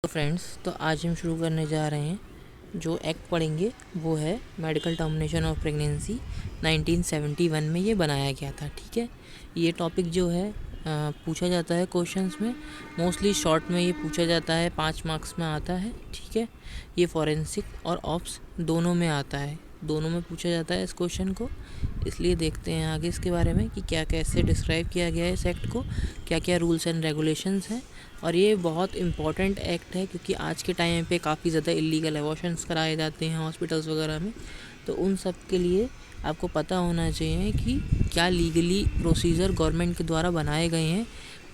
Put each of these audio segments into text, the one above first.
तो फ्रेंड्स, तो आज हम शुरू करने जा रहे हैं। जो एक्ट पढ़ेंगे वो है मेडिकल टर्मिनेशन ऑफ प्रेगनेंसी। 1971 में ये बनाया गया था। ठीक है, ये टॉपिक जो है पूछा जाता है क्वेश्चंस में। मोस्टली शॉर्ट में ये पूछा जाता है, 5 मार्क्स में आता है। ठीक है, ये फॉरेंसिक और ऑप्स दोनों में आता है, दोनों में पूछा जाता है इस क्वेश्चन को। इसलिए देखते हैं आगे इसके बारे में कि क्या कैसे डिस्क्राइब किया गया है इस एक्ट को, क्या क्या रूल्स एंड रेगुलेशंस हैं। और ये बहुत इम्पॉर्टेंट एक्ट है क्योंकि आज के टाइम पे काफ़ी ज़्यादा इलीगल एबॉर्शंस कराए जाते हैं हॉस्पिटल्स वगैरह में। तो उन सब के लिए आपको पता होना चाहिए कि क्या लीगली प्रोसीजर गवर्नमेंट के द्वारा बनाए गए हैं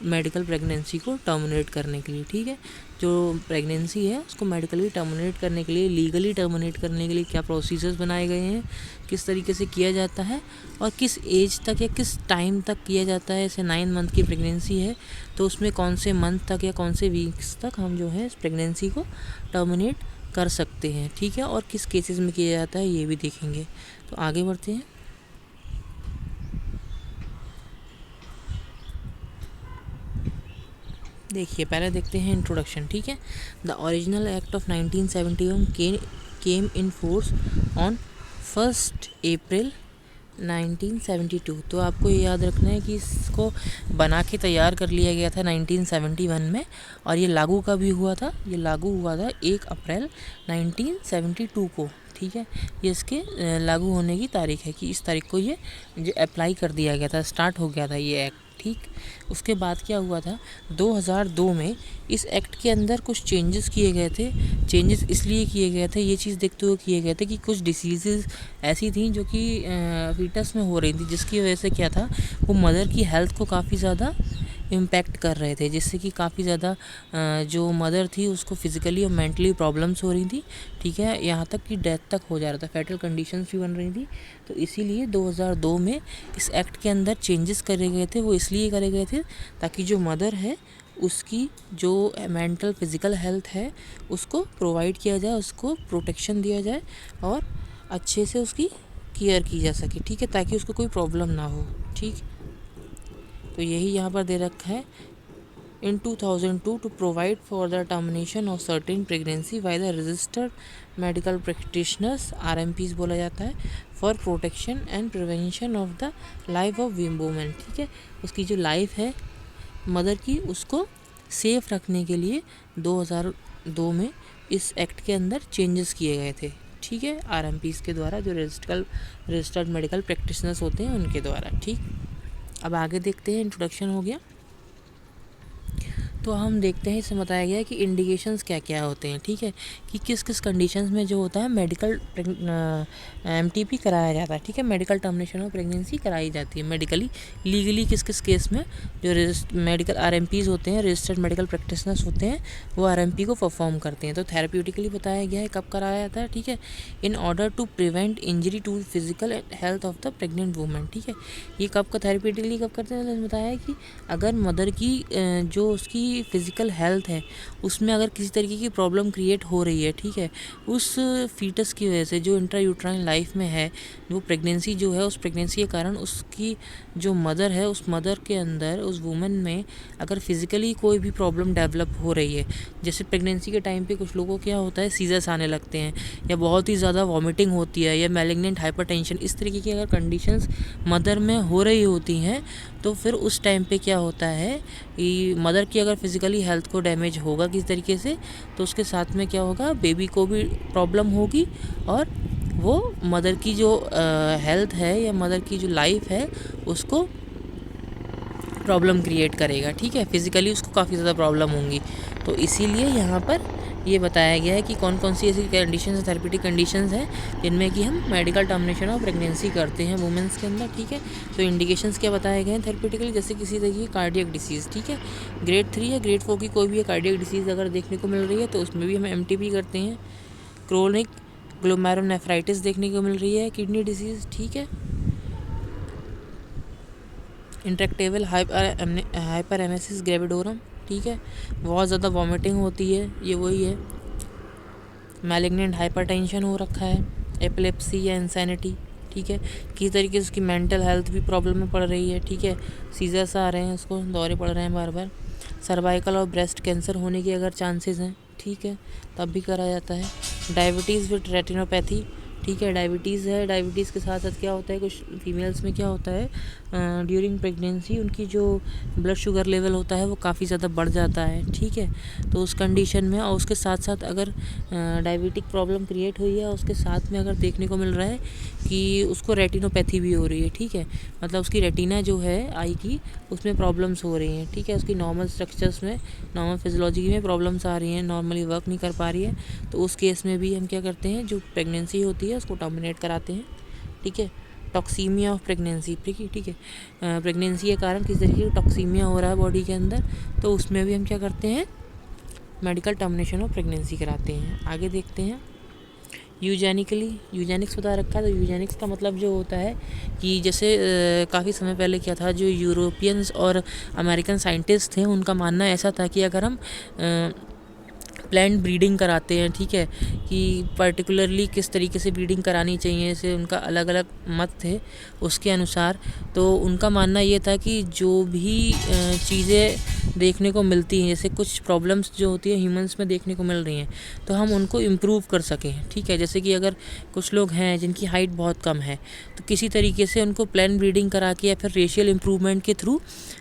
मेडिकल प्रेगनेंसी को टर्मिनेट करने के लिए। ठीक है, जो प्रेगनेंसी है उसको मेडिकली टर्मिनेट करने के लिए, लीगली टर्मिनेट करने के लिए क्या प्रोसीजर्स बनाए गए हैं, किस तरीके से किया जाता है और किस एज तक या किस टाइम तक किया जाता है। जैसे 9 मंथ की प्रेगनेंसी है तो उसमें कौन से मंथ तक या कौन से वीक्स तक हम जो है इस प्रेगनेंसी को टर्मिनेट कर सकते हैं। ठीक है, और किस केसेस में किया जाता है ये भी देखेंगे। तो आगे बढ़ते हैं। देखिए, पहले देखते हैं इंट्रोडक्शन। ठीक है, the original act of 1971 came in force on 1 अप्रैल 1972। तो आपको ये याद रखना है कि इसको बना के तैयार कर लिया गया था 1971 में, और ये लागू कब भी हुआ था, ये लागू हुआ था 1 अप्रैल 1972 को। ठीक है, ये इसके लागू होने की तारीख है कि इस तारीख को ये जो अप्लाई कर दिया गया था, स्टार्ट हो गया था ये एक्ट। ठीक, उसके बाद क्या हुआ था, 2002 में इस एक्ट के अंदर कुछ चेंजेस किए गए थे। चेंजेस इसलिए किए गए थे, ये चीज़ देखते हुए किए गए थे कि कुछ डिसीज़ेज़ ऐसी थी जो कि फीटस में हो रही थी, जिसकी वजह से क्या था, वो मदर की हेल्थ को काफ़ी ज़्यादा इम्पैक्ट कर रहे थे, जिससे कि काफ़ी ज़्यादा जो मदर थी उसको फिज़िकली और मेंटली प्रॉब्लम्स हो रही थी। ठीक है, यहाँ तक कि डेथ तक हो जा रहा था, फैटल कंडीशंस भी बन रही थी। तो इसीलिए 2002 में इस एक्ट के अंदर चेंजेस करे गए थे। वो इसलिए करे गए थे ताकि जो मदर है उसकी जो मेंटल फिज़िकल हेल्थ है उसको प्रोवाइड किया जाए, उसको प्रोटेक्शन दिया जाए और अच्छे से उसकी केयर की जा सके। ठीक है, ताकि उसको कोई प्रॉब्लम ना हो। ठीक, तो यही यहाँ पर दे रखा है। In 2002 to provide for the termination of certain pregnancy by the registered medical practitioners, RMPs बोला जाता है, for protection and prevention of the life of women. ठीक है, उसकी जो लाइफ है मदर की उसको सेफ रखने के लिए 2002 में इस एक्ट के अंदर चेंजेस किए गए थे। ठीक है, RMPs के द्वारा, जो रजिस्टर्ड मेडिकल प्रैक्टिशनर्स होते हैं उनके द्वारा। ठीक, अब आगे देखते हैं। इंट्रोडक्शन हो गया, तो हम देखते हैं इसमें बताया गया है कि इंडिकेशंस क्या क्या होते हैं। ठीक है, कि किस किस कंडीशंस में जो होता है मेडिकल MTP कराया जाता है। ठीक है, मेडिकल टर्मिनेशन ऑफ प्रेगनेंसी कराई जाती है मेडिकली, लीगली किस किस केस में जो मेडिकल RMPs होते हैं, रजिस्टर्ड मेडिकल प्रैक्टिशनर्स होते हैं, वो RMP को परफॉर्म करते हैं। तो थेरेप्यूटिकली बताया गया है कब कराया जाता है। ठीक है, in order to prevent injury to physical health of the pregnant women. ठीक है, ये कब का थेरेप्यूटिकली कब करते हैं, तो बताया है कि अगर मदर की जो उसकी फ़िज़िकल हेल्थ है उसमें अगर किसी तरीके की प्रॉब्लम क्रिएट हो रही है। ठीक है, उस फीटस की वजह से जो इंट्रायूट्राइन लाइफ में है, वो प्रेगनेंसी जो है, उस प्रेगनेंसी के कारण उसकी जो मदर है, उस मदर के अंदर, उस वुमेन में अगर फिज़िकली कोई भी प्रॉब्लम डेवलप हो रही है, जैसे प्रेगनेंसी के टाइम पे कुछ लोगों को क्या होता है, सीजर्स आने लगते हैं, या बहुत ही ज़्यादा वॉमिटिंग होती है, या मैलिग्नेंट हाइपरटेंशन, इस तरीके की अगर कंडीशंस मदर में हो रही होती हैं, तो फिर उस टाइम पे क्या होता है कि मदर की अगर फिज़िकली हेल्थ को डैमेज होगा किस तरीके से, तो उसके साथ में क्या होगा, बेबी को भी प्रॉब्लम होगी और वो मदर की जो हेल्थ है या मदर की जो लाइफ है उसको प्रॉब्लम क्रिएट करेगा। ठीक है, फिज़िकली उसको काफ़ी ज़्यादा प्रॉब्लम होंगी। तो इसीलिए यहाँ पर ये बताया गया है कि कौन कौन सी ऐसी कंडीशंस, थेरेप्यूटिक कंडीशंस हैं जिनमें कि हम मेडिकल टर्मिनेशन ऑफ प्रेगनेंसी करते हैं वुमेंस के अंदर। ठीक है, तो इंडिकेशंस क्या बताए गए हैं थेरेप्यूटिकली, जैसे किसी तरह की कार्डियक डिसीज़। ठीक है, ग्रेड 3 या ग्रेड 4 की कोई भी कार्डियक डिसीज़ अगर देखने को मिल रही है तो उसमें भी हम MTP करते हैं। क्रोनिक ग्लोमेरुलोनेफ्राइटिस देखने को मिल रही है, किडनी डिसीज़। ठीक है, इंट्रैक्टेबल हाइपरएमेसिस ग्रेविडोरम। ठीक है, बहुत ज़्यादा वॉमिटिंग होती है, ये वही है। मैलिग्नेंट हाइपरटेंशन हो रखा है, एपिलेप्सी या इंसैनिटी। ठीक है, किस तरीके से उसकी मेंटल हेल्थ भी प्रॉब्लम में पड़ रही है। ठीक है, सीजर्स आ रहे हैं, उसको दौरे पड़ रहे हैं बार बार। सर्वाइकल और ब्रेस्ट कैंसर होने के अगर चांसेस हैं। ठीक है, तब भी करा जाता है। डायबिटीज़ विद रेटिनोपैथी, ठीक है, डायबिटीज़ है, डायबिटीज़ के साथ साथ क्या होता है, कुछ फीमेल्स में क्या होता है, ड्यूरिंग प्रेगनेंसी उनकी जो ब्लड शुगर लेवल होता है वो काफ़ी ज़्यादा बढ़ जाता है, ठीक है। तो उस कंडीशन में और उसके साथ साथ अगर डायबिटिक प्रॉब्लम क्रिएट हुई है और उसके साथ में अगर देखने को मिल रहा है कि उसको रेटिनोपैथी भी हो रही है, ठीक है, मतलब उसकी रेटिना जो है आई की उसमें प्रॉब्लम्स हो रही हैं, ठीक है, उसकी नॉर्मल स्ट्रक्चर्स में, नॉर्मल फिजियोलॉजी में प्रॉब्लम्स आ रही हैं, नॉर्मली वर्क नहीं कर पा रही है, तो उस केस में भी हम क्या करते हैं, जो प्रेगनेंसी होती है उसको टर्मिनेट कराते हैं, ठीक है। टॉक्सीमिया ऑफ प्रेगनेंसी, ठीक है, प्रेगनेंसी के कारण किस तरीके का टॉक्सीमिया हो रहा है बॉडी के अंदर, तो उसमें भी हम क्या करते हैं, मेडिकल टर्मिनेशन ऑफ प्रेगनेंसी कराते हैं। आगे देखते हैं यूजेनिक्स बता रखा है। तो यूजेनिक्स का मतलब जो होता है कि जैसे काफ़ी समय पहले क्या था, जो यूरोपियंस और अमेरिकन साइंटिस्ट थे उनका मानना ऐसा था कि अगर हम प्लांट ब्रीडिंग कराते हैं, ठीक है, कि पर्टिकुलरली किस तरीके से ब्रीडिंग करानी चाहिए, जैसे उनका अलग अलग मत थे उसके अनुसार। तो उनका मानना ये था कि जो भी चीज़ें देखने को मिलती हैं, जैसे कुछ प्रॉब्लम्स जो होती है ह्यूमंस में देखने को मिल रही हैं, तो हम उनको इम्प्रूव कर सकें, ठीक है। जैसे कि अगर कुछ लोग हैं जिनकी हाइट बहुत कम है, तो किसी तरीके से उनको प्लांट ब्रीडिंग करा के या फिर रेशियल इम्प्रूवमेंट के थ्रू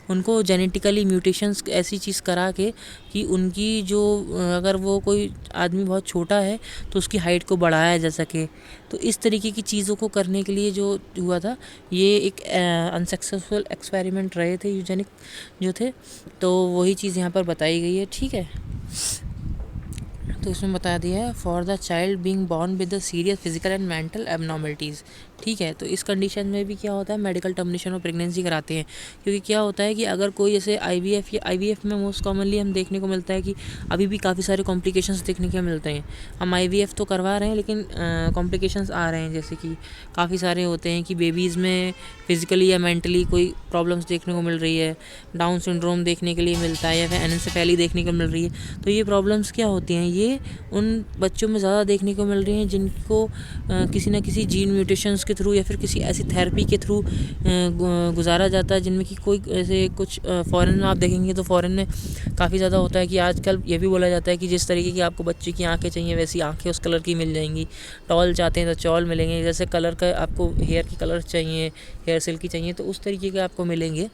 उनको जेनेटिकली म्यूटेशंस ऐसी चीज़ करा के कि उनकी जो अगर वो कोई आदमी बहुत छोटा है तो उसकी हाइट को बढ़ाया जा सके। तो इस तरीके की चीज़ों को करने के लिए जो हुआ था, ये एक अनसक्सेसफुल एक्सपेरिमेंट रहे थे यूजेनिक जो थे, तो वही चीज़ यहाँ पर बताई गई है, ठीक है। तो इसमें बता दिया है for the child being born with the serious physical and mental abnormalities, ठीक है। तो इस कंडीशन में भी क्या होता है, मेडिकल टर्मिनेशन ऑफ प्रेगनेंसी कराते हैं, क्योंकि क्या होता है कि अगर कोई जैसे आईवीएफ में मोस्ट कॉमनली हम देखने को मिलता है कि अभी भी काफ़ी सारे कॉम्प्लिकेशंस देखने के मिलते हैं। हम आईवीएफ तो करवा रहे हैं लेकिन कॉम्प्लिकेशंस आ रहे हैं, जैसे कि काफ़ी सारे होते हैं कि बेबीज़ में फिजिकली या मेंटली कोई प्रॉब्लम्स देखने को मिल रही है, डाउन सिंड्रोम देखने के लिए मिलता है, या फिर एनेंसेफेली देखने को मिल रही है। तो ये प्रॉब्लम्स क्या होती हैं, ये उन बच्चों में ज़्यादा देखने को मिल रही हैं जिनको किसी न किसी जीन म्यूटेशंस के थ्रू या फिर किसी ऐसी थेरेपी के थ्रू गुजारा जाता है, जिनमें कि कोई ऐसे कुछ फ़ॉरेन में आप देखेंगे तो फ़ॉरेन में काफ़ी ज़्यादा होता है कि आजकल ये भी बोला जाता है कि जिस तरीके की आपको बच्चे की आंखें चाहिए वैसी आंखें उस कलर की मिल जाएंगी, टॉल चाहते हैं तो चॉल मिलेंगे, जैसे कलर का आपको हेयर की कलर चाहिए, हेयर सिल्की चाहिए तो उस तरीके के आपको मिलेंगे,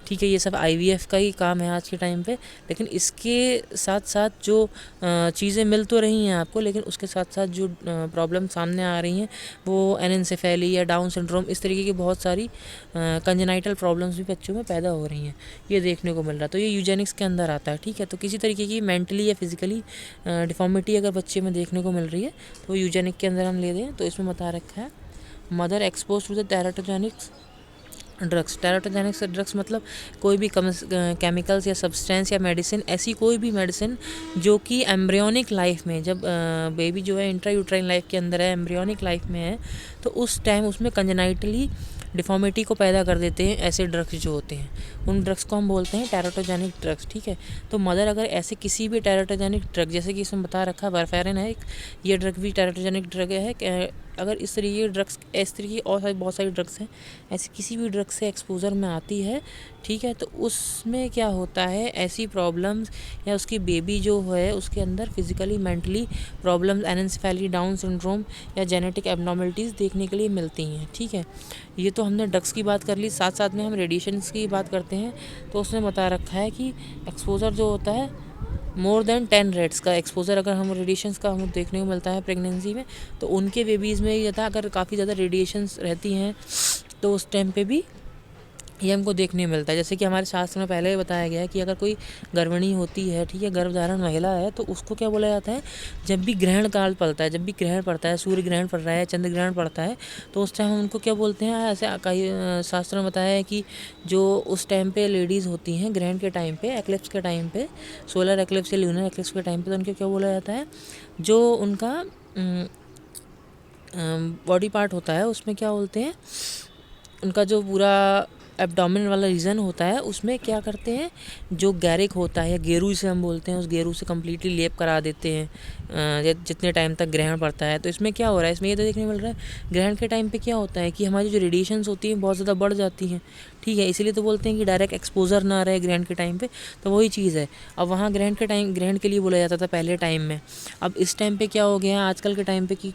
ठीक है। ये सब आईवीएफ का ही काम है आज के टाइम पे। लेकिन इसके साथ साथ जो चीज़ें मिल तो रही हैं आपको, लेकिन उसके साथ साथ जो प्रॉब्लम सामने आ रही हैं वो एनेंसेफेली या डाउन सिंड्रोम, इस तरीके की बहुत सारी कंजेनाइटल प्रॉब्लम्स भी बच्चों में पैदा हो रही हैं, ये देखने को मिल रहा है। तो ये यूजेनिक्स के अंदर आता है, ठीक है। तो किसी तरीके की मेंटली या फिजिकली डिफॉर्मिटी अगर बच्चे में देखने को मिल रही है तो यूजेनिक के अंदर हम ले दें। तो इसमें बता रखा है mother expose to the teratogenics drugs. Teratogenics drugs मतलब कोई भी केमिकल्स या सब्सटेंस या मेडिसिन, ऐसी कोई भी मेडिसिन जो कि एम्ब्रियोनिक लाइफ में, जब बेबी जो है इंट्रायूट्राइन लाइफ के अंदर है, एम्ब्रियोनिक लाइफ में है, तो उस टाइम उसमें कंजेनाइटली डिफॉर्मिटी को पैदा कर देते हैं ऐसे ड्रग्स जो होते हैं, उन ड्रग्स को हम बोलते हैं टेराटोजेनिक ड्रग्स, ठीक है। तो मदर अगर ऐसे किसी भी टेराटोजेनिक ड्रग, जैसे कि इसमें बता रखा है वारफेरिन है एक, ये ड्रग भी टेराटोजेनिक ड्रग है, अगर इस तरीके के ड्रग्स, इस तरीके और बहुत सारी ड्रग्स हैं, ऐसी किसी भी ड्रग से एक्सपोजर में आती है, ठीक है, तो उसमें क्या होता है, ऐसी प्रॉब्लम्स या उसकी बेबी जो है उसके अंदर physically mentally problems, anencephaly, Down syndrome या जेनेटिक एबनॉर्मलिटीज़ देखने के लिए मिलती हैं, ठीक है। ये तो हमने ड्रग्स की बात कर ली, साथ साथ में हम रेडिएशंस की बात करते हैं। तो उसने बता रखा है कि एक्सपोजर जो होता है मोर देन 10 रेट्स का एक्सपोजर अगर हम रेडिएशंस का हम देखने को मिलता है प्रेगनेंसी में, तो उनके बेबीज़ में ये था, अगर काफ़ी ज़्यादा रेडिएशंस रहती हैं तो उस टाइम पे भी ये हमको देखने मिलता है। जैसे कि हमारे शास्त्र में पहले ही बताया गया है कि अगर कोई गर्भिणी होती है, ठीक है, गर्भधारण महिला है, तो उसको क्या बोला जाता है, जब भी ग्रहण काल पड़ता है, जब भी ग्रहण पड़ता है, सूर्य ग्रहण पड़ रहा है, चंद्र ग्रहण पड़ता है, तो उस टाइम हम उनको क्या बोलते हैं, ऐसे कई शास्त्र में बताया है कि जो उस टाइम पे लेडीज़ होती हैं ग्रहण के टाइम पे, एक्लिप्स के टाइम पे, सोलर एक्लिप्स या ल्यूनर एक्लिप्स के टाइम पे, तो उनको क्या बोला जाता है, जो उनका बॉडी पार्ट होता है उसमें क्या बोलते हैं, उनका जो पूरा एब्डोमेन वाला रीजन होता है उसमें क्या करते हैं, जो गैरिक होता है या गेरू जिसे हम बोलते हैं, उस गेरू से कम्प्लीटली लेप करा देते हैं जितने टाइम तक ग्रहण पड़ता है। तो इसमें क्या हो रहा है, इसमें ये तो देखने मिल रहा है ग्रहण के टाइम पे क्या होता है कि हमारी जो रेडिएशंस होती हैं बहुत ज़्यादा बढ़ जाती हैं, ठीक है। इसीलिए तो बोलते हैं कि डायरेक्ट एक्सपोजर ना रहे ग्रहण के टाइम पे, तो वही चीज़ है। अब वहाँ ग्रहण के लिए बोला जाता था पहले टाइम में। अब इस टाइम पे क्या हो गया है आजकल के टाइम पे कि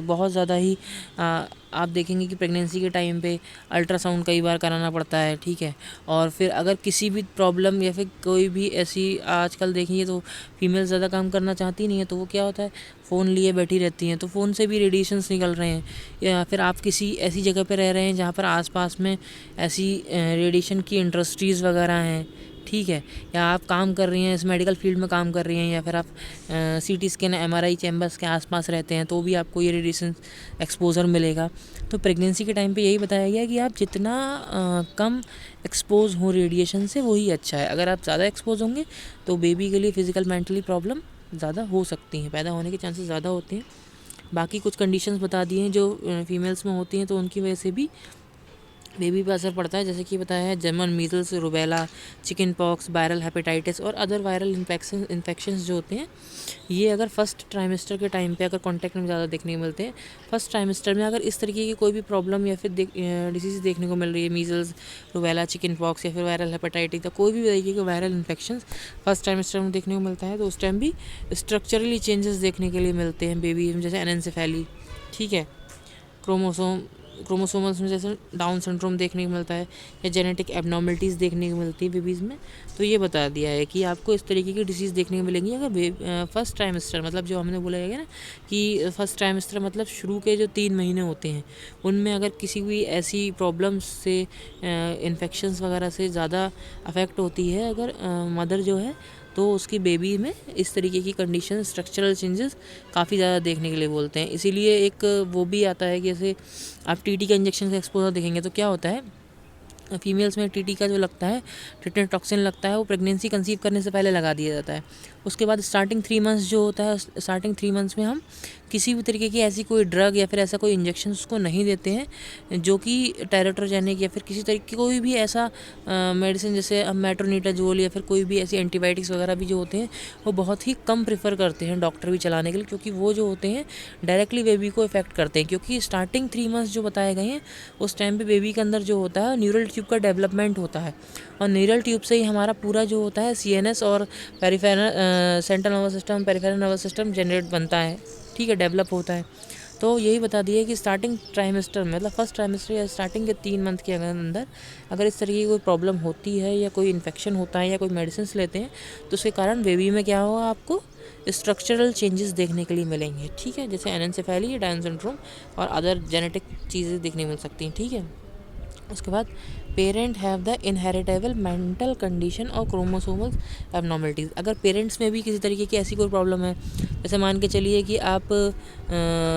बहुत ज़्यादा ही आप देखेंगे कि प्रेगनेंसी के टाइम पे अल्ट्रासाउंड कई बार कराना पड़ता है, ठीक है। और फिर अगर किसी भी प्रॉब्लम या फिर कोई भी ऐसी आजकल देखेंगे तो फीमेल ज़्यादा काम करना चाहती नहीं है, तो वो क्या होता है फ़ोन लिए बैठी रहती हैं, तो फ़ोन से भी रेडिएशंस निकल रहे हैं। या फिर आप किसी ऐसी जगह पे रह रहे हैं जहाँ पर आसपास में ऐसी रेडिएशन की इंडस्ट्रीज़ वगैरह हैं, ठीक है। या आप काम कर रही हैं, इस मेडिकल फील्ड में काम कर रही हैं, या फिर आप सीटी स्कैन एमआरआई चैम्बर्स के आसपास रहते हैं, तो भी आपको ये रेडिएशन एक्सपोजर मिलेगा। तो प्रेगनेंसी के टाइम पे यही बताया गया कि आप जितना कम एक्सपोज हो रेडिएशन से वही अच्छा है। अगर आप ज़्यादा एक्सपोज होंगे तो बेबी के लिए फिज़िकल मेंटली प्रॉब्लम ज़्यादा हो सकती हैं, पैदा होने के चांसेस ज़्यादा होते हैं। बाकी कुछ कंडीशंस बता दिए हैं जो फीमेल्स में होती हैं, तो उनकी वजह से भी बेबी पे असर पड़ता है। जैसे कि बताया है German measles, rubella, chicken pox, viral hepatitis और अदर वायरल इन्फेक्शंस जो होते हैं, ये अगर फर्स्ट ट्राइमेस्टर के टाइम पे अगर कॉन्टैक्ट में ज़्यादा देखने को मिलते हैं। फर्स्ट ट्राइमेस्टर में अगर इस तरीके की कोई भी प्रॉब्लम या फिर डिसीज़ देखने को मिल रही है, मीजल्स, रुबेला, चिकन पॉक्स या फिर वायरल हेपेटाइटिस या कोई भी तरीके के वायरल इन्फेक्शन फर्स्ट ट्राइमेस्टर में देखने को मिलता है, तो उस टाइम भी स्ट्रक्चरली चेंजेस देखने के लिए मिलते हैं बेबी में, जैसे एनेंसेफेली, ठीक है। क्रोमोसोमल्स में जैसे डाउन सिंड्रोम देखने को मिलता है या जेनेटिक एबनॉर्मलिटीज़ देखने को मिलती है बेबीज़ में। तो ये बता दिया है कि आपको इस तरीके की डिसीज़ देखने को मिलेंगी अगर फर्स्ट ट्राइमेस्टर, मतलब जो हमने बोला है ना कि फर्स्ट ट्राइमेस्टर मतलब शुरू के जो 3 महीने होते हैं उनमें अगर किसी भी ऐसी प्रॉब्लम्स से इन्फेक्शंस वगैरह से ज़्यादा अफेक्ट होती है अगर मदर जो है, तो उसकी बेबी में इस तरीके की कंडीशन स्ट्रक्चरल चेंजेस काफ़ी ज़्यादा देखने के लिए बोलते हैं। इसीलिए एक वो भी आता है कि जैसे आप टीटी का इंजेक्शन का एक्सपोजर देखेंगे तो क्या होता है, फीमेल्स में टीटी का जो लगता है टिटेनस टॉक्सिन लगता है, वो प्रेगनेंसी कंसीव करने से पहले लगा दिया जाता है। उसके बाद स्टार्टिंग 3 मंथ्स जो होता है, स्टार्टिंग 3 मंथ्स में हम किसी भी तरीके की ऐसी कोई ड्रग या फिर ऐसा कोई इंजेक्शन उसको नहीं देते हैं जो कि टेराट्रोजेनिक या फिर किसी तरीके की कोई भी ऐसा मेडिसिन, जैसे अब मेट्रोनिडाजोल या फिर कोई भी ऐसी एंटीबायोटिक्स वगैरह भी जो होते हैं वो बहुत ही कम प्रेफर करते हैं डॉक्टर भी चलाने के लिए, क्योंकि वो जो होते हैं डायरेक्टली बेबी को इफेक्ट करते हैं। क्योंकि स्टार्टिंग 3 मंथ्स जो बताए गए हैं उस टाइम पे बेबी के अंदर जो होता है न्यूरल ट्यूब का डेवलपमेंट होता है, और न्यूरल ट्यूब से ही हमारा पूरा जो होता है सीएनएस और peripheral central nervous system, peripheral nervous system generate बनता है, ठीक है, डेवलप होता है। तो यही बता दिया कि स्टार्टिंग ट्राइमेस्टर में मतलब फर्स्ट ट्राइमेस्टर या स्टार्टिंग के 3 मंथ के अंदर अगर इस तरीके की कोई प्रॉब्लम होती है या कोई इन्फेक्शन होता है या कोई मेडिसिन लेते हैं तो उसके कारण बेबी में क्या होगा, आपको स्ट्रक्चरल चेंजेस देखने के लिए मिलेंगे, ठीक है। जैसे एनेंसेफेली, डाउन सिंड्रोम और अदर जेनेटिक चीज़ें देखने मिल सकती हैं, ठीक है। उसके बाद parent have the inheritable mental condition और क्रोमोसोमल एबनॉर्मलिटीज़। अगर पेरेंट्स में भी किसी तरीके की ऐसी कोई प्रॉब्लम है, जैसे मान के चलिए कि आप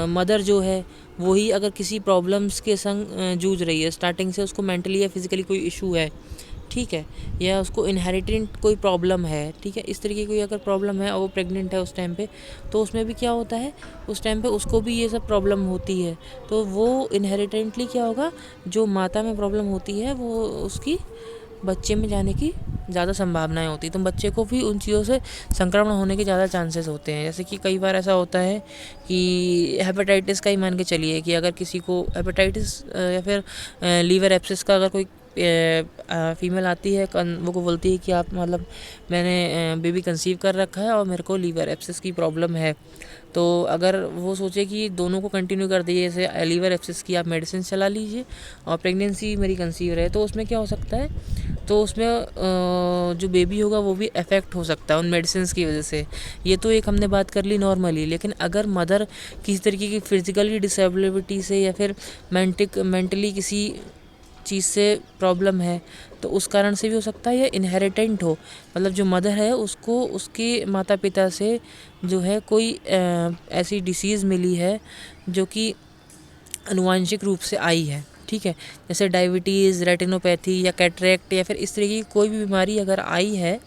मदर जो है वही अगर किसी प्रॉब्लम्स के संग जूझ रही है स्टार्टिंग से, उसको मेंटली या फिज़िकली कोई इशू है, ठीक है, या उसको इनहेरिटेंट कोई प्रॉब्लम है, ठीक है, इस तरीके की कोई अगर प्रॉब्लम है और वो प्रेग्नेंट है उस टाइम पे, तो उसमें भी क्या होता है उस टाइम पे उसको भी ये सब प्रॉब्लम होती है। तो वो इनहेरिटेंटली क्या होगा, जो माता में प्रॉब्लम होती है वो उसकी बच्चे में जाने की ज़्यादा संभावनाएं होती हैं, तो बच्चे को भी उन चीज़ों से संक्रमण होने के ज़्यादा चांसेस होते हैं। जैसे कि कई बार ऐसा होता है कि हेपेटाइटिस का ही मान के चलिए कि अगर किसी को हेपेटाइटिस या फिर लीवर एब्सिस का अगर कोई फीमेल आती है, वो को बोलती है कि आप मतलब मैंने बेबी कंसीव कर रखा है और मेरे को लीवर एब्सिस की प्रॉब्लम है, तो अगर वो सोचे कि दोनों को कंटिन्यू कर दीजिए, जैसे लीवर एब्सिस की आप मेडिसिन चला लीजिए और प्रेगनेंसी मेरी कंसीव रहे, तो उसमें क्या हो सकता है, तो उसमें जो बेबी होगा वो भी अफेक्ट हो सकता है उन मेडिसिन की वजह से। ये तो एक हमने बात कर ली नॉर्मली, लेकिन अगर मदर किसी तरीके की फिजिकली डिसेबिलिटी से या फिर मेंटली किसी चीज़ से प्रॉब्लम है तो उस कारण से भी हो सकता है, या इनहेरिटेंट हो, मतलब जो मदर है उसको उसके माता पिता से जो है कोई ऐसी डिसीज़ मिली है जो कि आनुवांशिक रूप से आई है, ठीक है, जैसे डायबिटीज़, रेटिनोपैथी या कैटरेक्ट या फिर इस तरीके की कोई भी बीमारी अगर आई है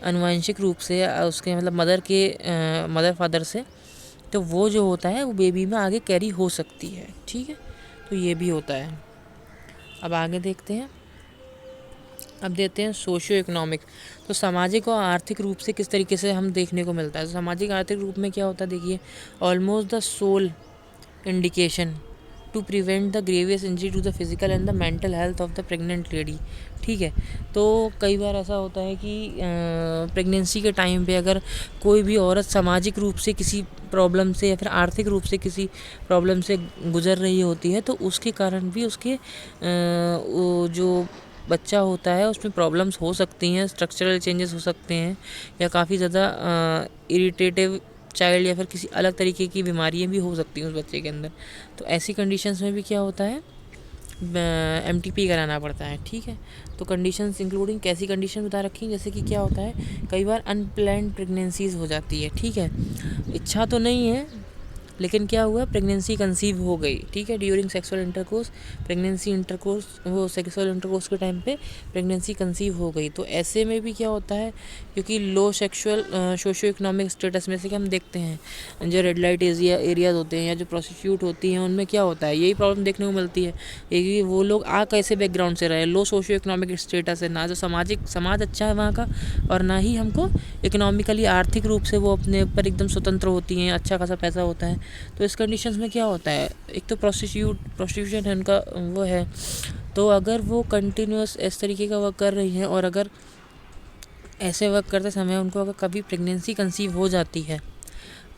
आनुवांशिक रूप से उसके मतलब मदर फादर से, तो वो जो होता है वो बेबी में आगे कैरी हो सकती है, ठीक है। तो ये भी होता है। अब आगे देखते हैं अब देते हैं सोशियो इकोनॉमिक। तो सामाजिक और आर्थिक रूप से किस तरीके से हम देखने को मिलता है। तो सामाजिक आर्थिक रूप में क्या होता है, देखिए, almost the sole indication to prevent the grievous injury to the physical and the mental health of the pregnant lady. ठीक है, तो कई बार ऐसा होता है कि प्रेगनेंसी के टाइम पे अगर कोई भी औरत सामाजिक रूप से किसी प्रॉब्लम से या फिर आर्थिक रूप से किसी प्रॉब्लम से गुजर रही होती है, तो उसके कारण भी उसके वो जो बच्चा होता है उसमें प्रॉब्लम्स हो सकती हैं, स्ट्रक्चरल चेंजेस हो सकते हैं, या काफ़ी ज़्यादा इरिटेटिव चाइल्ड या फिर किसी अलग तरीके की बीमारियां भी हो सकती हैं उस बच्चे के अंदर। तो ऐसी कंडीशंस में भी क्या होता है, MTP कराना पड़ता है। ठीक है, तो कंडीशंस इंक्लूडिंग कैसी कंडीशन बता रखी हैं, जैसे कि क्या होता है, कई बार अनप्लान्ड प्रेगनेंसीज हो जाती है। ठीक है, इच्छा तो नहीं है लेकिन क्या हुआ, प्रेगनेंसी कंसीव हो गई। ठीक है, during sexual intercourse, pregnancy intercourse, वो सेक्सुअल इंटरकोर्स के टाइम पे प्रेगनेंसी कंसीव हो गई। तो ऐसे में भी क्या होता है, क्योंकि लो सेक्सुअल सोशो इकोनॉमिक स्टेटस में से कि हम देखते हैं जो रेड लाइट एरियाज होते हैं या जो प्रोस्टिट्यूट होती हैं, उनमें क्या होता है, यही प्रॉब्लम देखने को मिलती है कि वो लोग आ कैसे बैकग्राउंड से रहे, लो सोशो इकोनॉमिक स्टेटस है, ना जो समाज अच्छा है वहाँ का, और ना ही हमको इकोनॉमिकली आर्थिक रूप से वो अपने ऊपर एकदम स्वतंत्र होती हैं, अच्छा खासा पैसा होता है। तो इस कंडीशंस में क्या होता है, एक तो प्रोस्टिट्यूशन है उनका वो है, तो अगर वो कंटिन्यूस इस तरीके का वर्क कर रही हैं और अगर ऐसे वर्क करते समय उनको अगर कभी प्रेगनेंसी कंसीव हो जाती है,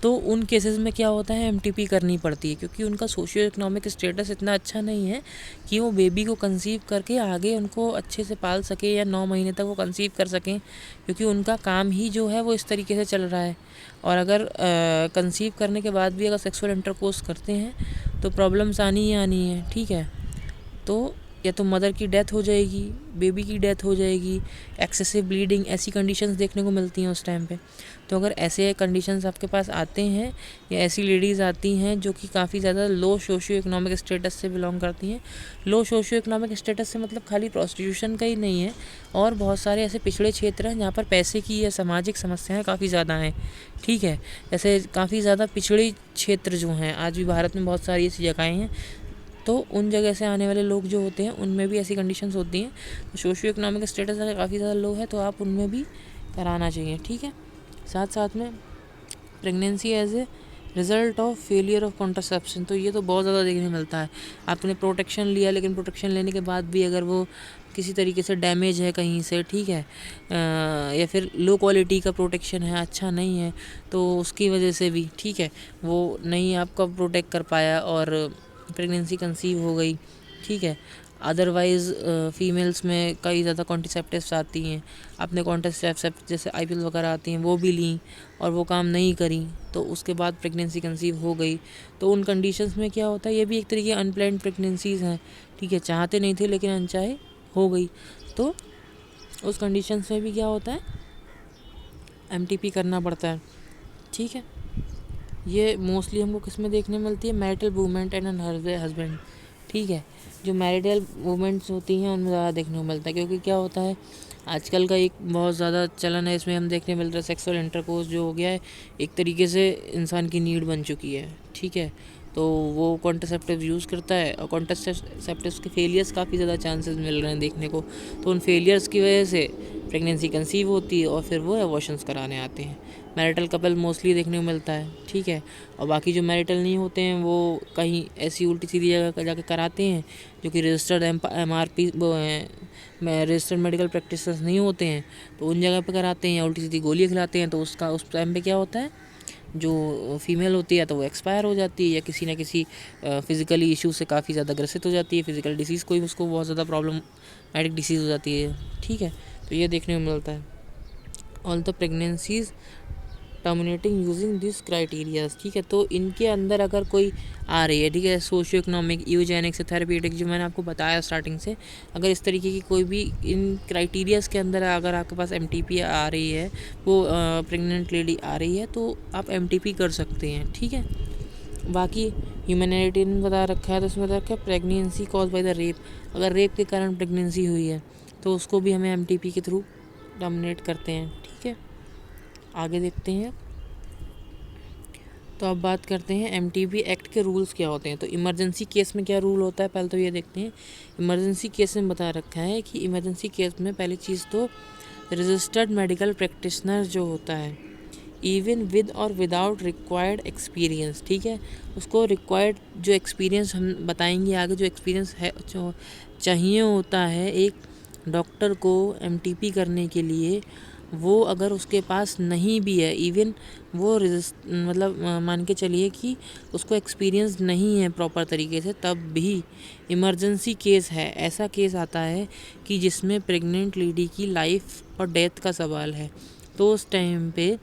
तो उन केसेस में क्या होता है, MTP करनी पड़ती है, क्योंकि उनका सोशियो इकोनॉमिक स्टेटस इतना अच्छा नहीं है कि वो बेबी को कंसीव करके आगे उनको अच्छे से पाल सके या 9 महीने तक वो कंसीव कर सकें, क्योंकि उनका काम ही जो है वो इस तरीके से चल रहा है। और अगर कंसीव करने के बाद भी अगर सेक्सुअल इंटरकोर्स करते हैं तो प्रॉब्लम्स आनी ही आनी है। ठीक है, तो या तो मदर की डेथ हो जाएगी, बेबी की डेथ हो जाएगी, एक्सेसिव ब्लीडिंग, ऐसी कंडीशंस देखने को मिलती हैं उस टाइम पे। तो अगर ऐसे कंडीशंस आपके पास आते हैं या ऐसी लेडीज़ आती हैं जो कि काफ़ी ज़्यादा लो सोशियो इकोनॉमिक स्टेटस से बिलोंग करती हैं, लो सोशियो इकोनॉमिक स्टेटस से मतलब खाली प्रोस्टिट्यूशन का ही नहीं है, और बहुत सारे ऐसे पिछड़े क्षेत्र हैं जहाँ पर पैसे की या सामाजिक समस्याएं काफ़ी ज़्यादा हैं। ठीक है, जैसे काफ़ी ज़्यादा पिछड़े क्षेत्र जो हैं, आज भी भारत में बहुत सारी ऐसी जगहें हैं, तो उन जगह से आने वाले लोग जो होते हैं उनमें भी ऐसी कंडीशंस होती हैं। तो सोशियो इकोनॉमिक स्टेटस अगर काफ़ी ज़्यादा लो है तो आप उनमें भी कराना चाहिए। ठीक है, साथ साथ में pregnancy as a result of failure of contraception, तो ये तो बहुत ज़्यादा देखने मिलता है। आपने प्रोटेक्शन लिया लेकिन प्रोटेक्शन लेने के बाद भी अगर वो किसी तरीके से डैमेज है कहीं से, ठीक है, या फिर लो क्वालिटी का प्रोटेक्शन है, अच्छा नहीं है, तो उसकी वजह से भी, ठीक है, वो नहीं आपका प्रोटेक्ट कर पाया और प्रेगनेंसी कंसीव हो गई। ठीक है, अदरवाइज़ फीमेल्स में कई ज़्यादा कॉन्ट्रासेप्टिव्स आती हैं, आपने कॉन्ट्रासेप्टिव जैसे IPL वगैरह आती हैं वो भी लीं और वो काम नहीं करी, तो उसके बाद प्रेगनेंसी कंसीव हो गई। तो उन कंडीशंस में क्या होता है, ये भी एक तरीके अनप्लान्ड प्रेगनेंसीज़ हैं। ठीक है, चाहते नहीं थे लेकिन अनचाहे हो गई, तो उस कंडीशंस में भी क्या होता है, MTP करना पड़ता है। ठीक है, ये मोस्टली हमको किस में देखने मिलती है, मैरिटल वूमेंट एंड हस्बैंड। ठीक है, जो मैरिटल वूमेंट्स होती हैं उनमें ज़्यादा देखने को मिलता है, क्योंकि क्या होता है आजकल का एक बहुत ज़्यादा चलन है, इसमें हम देखने मिल रहा है सेक्सुअल इंटरकोर्स जो हो गया है एक तरीके से इंसान की नीड बन चुकी है। ठीक है, तो वो कॉन्ट्रासेप्टिव यूज़ करता है और कॉन्ट्रासेप्टिव्स के फेलियर्स काफ़ी ज़्यादा चांसेस मिल रहे हैं देखने को, तो उन फेलियर्स की वजह से प्रेगनेंसी कंसीव होती है और फिर वो एबॉर्शंस कराने आते हैं। मैरिटल कपल मोस्टली देखने को मिलता है। ठीक है, और बाकी जो मैरिटल नहीं होते हैं वो कहीं ऐसी उल्टी सीधी जगह जाके कराते हैं जो कि रजिस्टर्ड MRP वो हैं, रजिस्टर्ड मेडिकल प्रैक्टिसेस नहीं होते हैं, तो उन जगह पे कराते हैं या उल्टी सीधी गोलियाँ खिलाते हैं। तो उसका उस टाइम पे क्या होता है, जो फीमेल होती है तो वो एक्सपायर हो जाती है या किसी ना किसी फिज़िकली इशू से काफ़ी ज़्यादा ग्रसित हो जाती है, फिज़िकल डिसीज़ कोई उसको बहुत ज़्यादा प्रॉब्लमेटिक डिसीज़ हो जाती है। ठीक है, तो ये देखने को मिलता है। All the pregnancies terminating using this criterias. ठीक है, तो इनके अंदर अगर कोई आ रही है, ठीक है, सोशियो इकोनॉमिक, यूजेनिक्स, थेरेप्यूटिक, जो मैंने आपको बताया स्टार्टिंग से, अगर इस तरीके की कोई भी इन क्राइटेरियाज के अंदर अगर आपके पास MTP आ रही है, वो प्रेग्नेंट लेडी आ रही है, तो आप MTP कर सकते हैं। ठीक है, बाकी ह्यूमैनिटेरियन बता रखा है, तो उसमें बता रखा है pregnancy cause by the rape, अगर रेप के कारण प्रेगनेंसी हुई है तो उसको भी हमें MTP के थ्रू डोमिनेट करते हैं। ठीक है, आगे देखते हैं तो अब बात करते हैं एमटीबी एक्ट के रूल्स क्या होते हैं। तो इमरजेंसी केस में क्या रूल होता है, पहले तो ये देखते हैं। इमरजेंसी केस में बता रखा है कि इमरजेंसी केस में पहली चीज़ तो रजिस्टर्ड मेडिकल प्रैक्टिशनर जो होता है, इवन विद और विदाउट रिक्वायर्ड एक्सपीरियंस, ठीक है, उसको रिक्वायर्ड जो एक्सपीरियंस हम बताएंगे आगे, जो एक्सपीरियंस है जो चाहिए होता है एक डॉक्टर को एमटीपी करने के लिए, वो अगर उसके पास नहीं भी है, इवन वो मतलब मान के चलिए कि उसको एक्सपीरियंस नहीं है प्रॉपर तरीके से, तब भी इमरजेंसी केस है, ऐसा केस आता है कि जिसमें प्रेग्नेंट लेडी की लाइफ और डेथ का सवाल है, तो उस टाइम पे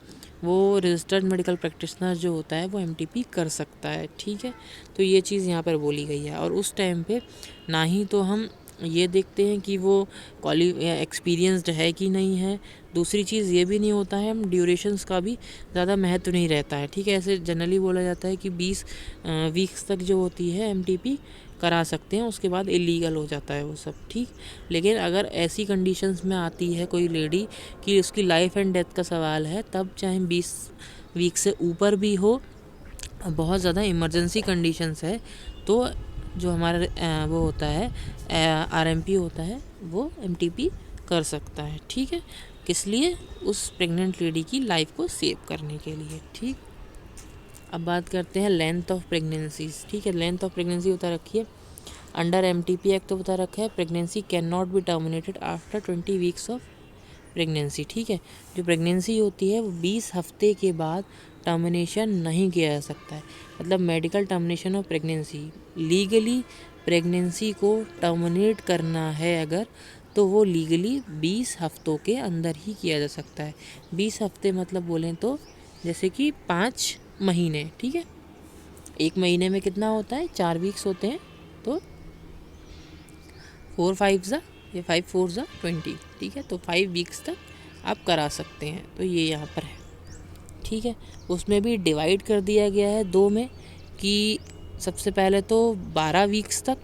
वो रजिस्टर्ड मेडिकल प्रैक्टिशनर जो होता है वो एमटीपी कर सकता है, ठीक है। तो ये चीज़ यहाँ पर बोली गई है। और उस टाइम पे ना ही तो हम ये देखते हैं कि वो एक्सपीरियंस्ड है कि नहीं है, दूसरी चीज़ ये भी नहीं होता है, हम ड्यूरेशंस का भी ज़्यादा महत्व नहीं रहता है, ठीक है। ऐसे जनरली बोला जाता है कि 20 वीक्स तक जो होती है एमटीपी करा सकते हैं, उसके बाद इलीगल हो जाता है वो सब, ठीक। लेकिन अगर ऐसी कंडीशंस में आती है कोई लेडी कि उसकी लाइफ एंड डेथ का सवाल है, तब चाहे 20 वीक से ऊपर भी हो, बहुत ज़्यादा इमरजेंसी कंडीशंस है, तो जो हमारा वो होता है आरएमपी होता है, वो एमटीपी कर सकता है, ठीक है। किस लिए? उस प्रेग्नेंट लेडी की लाइफ को सेव करने के लिए, ठीक। अब बात करते हैं लेंथ ऑफ प्रेगनेंसीज, ठीक है। लेंथ ऑफ प्रेगनेंसी बता रखी है अंडर एमटीपी एक्ट, तो बता रखा है pregnancy can not be terminated after 20 weeks of pregnancy, ठीक है। जो प्रेगनेंसी होती है वो 20 हफ्ते के बाद टर्मिनेशन नहीं किया जा सकता है, मतलब medical termination of pregnancy, legally pregnancy को टर्मिनेट करना है अगर, तो वो लीगली 20 हफ्तों के अंदर ही किया जा सकता है। 20 हफ्ते मतलब बोलें तो जैसे कि 5 महीने, ठीक है। एक महीने में कितना होता है? 4 वीक्स होते हैं, तो 4 5 ज़ा या 5 4 ज़ा 20, ठीक है। तो 5 वीक्स तक आप करा सकते हैं, तो ये यहाँ पर है, ठीक है। उसमें भी डिवाइड कर दिया गया है दो में कि सबसे पहले तो 12 वीक्स तक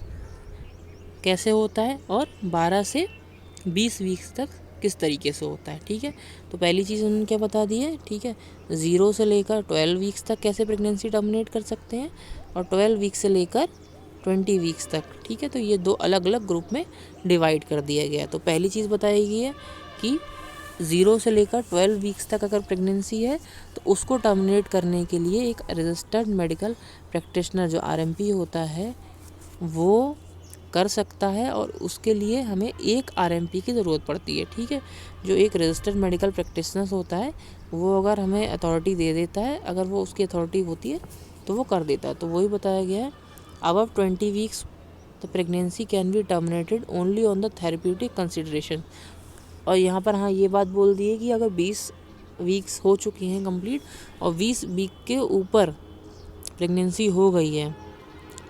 कैसे होता है और 12 से 20 वीक्स तक किस तरीके से होता है, ठीक है। तो पहली चीज़ उन्होंने क्या बता दी है, ठीक है, 0 से लेकर 12 वीक्स तक कैसे प्रेगनेंसी टर्मिनेट कर सकते हैं, और 12 वीक्स से लेकर 20 वीक्स तक, ठीक है। तो ये दो अलग अलग ग्रुप में डिवाइड कर दिया गया है। तो पहली चीज़ बताई गई है कि 0 से लेकर 12 वीक्स तक अगर प्रेगनेंसी है तो उसको टर्मिनेट करने के लिए एक रजिस्टर्ड मेडिकल प्रैक्टिशनर जो आरएमपी होता है वो कर सकता है, और उसके लिए हमें एक आरएमपी की ज़रूरत पड़ती है, ठीक है। जो एक रजिस्टर्ड मेडिकल प्रैक्टिशनर होता है वो अगर हमें अथॉरिटी दे देता है, अगर वो उसकी अथॉरिटी होती है तो वो कर देता है। तो वही बताया गया है, above 20 weeks the pregnancy can be terminated only on the therapeutic consideration. और यहाँ पर हाँ ये बात बोल दी है कि अगर 20 वीक्स हो चुकी हैं कंप्लीट और 20 वीक के ऊपर प्रेगनेंसी हो गई है,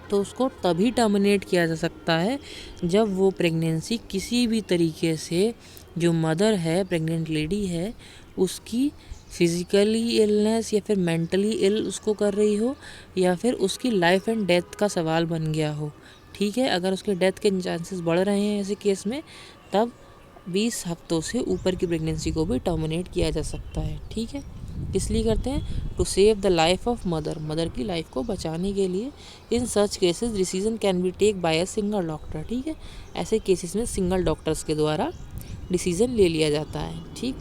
तो उसको तभी टर्मिनेट किया जा सकता है जब वो प्रेगनेंसी किसी भी तरीके से जो मदर है, प्रेग्नेंट लेडी है, उसकी फिज़िकली इलनेस या फिर मेंटली इल उसको कर रही हो, या फिर उसकी लाइफ एंड डेथ का सवाल बन गया हो, ठीक है। अगर उसके डेथ के चांसेस बढ़ रहे हैं ऐसे केस में, तब 20 हफ्तों से ऊपर की प्रेगनेंसी को भी टर्मिनेट किया जा सकता है, ठीक है। इसलिए करते हैं to save the life of mother, mother की लाइफ को बचाने के लिए। In such cases decision can be take by a single doctor, ठीक है। ऐसे केसेस में सिंगल डॉक्टर्स के द्वारा डिसीजन ले लिया जाता है, ठीक,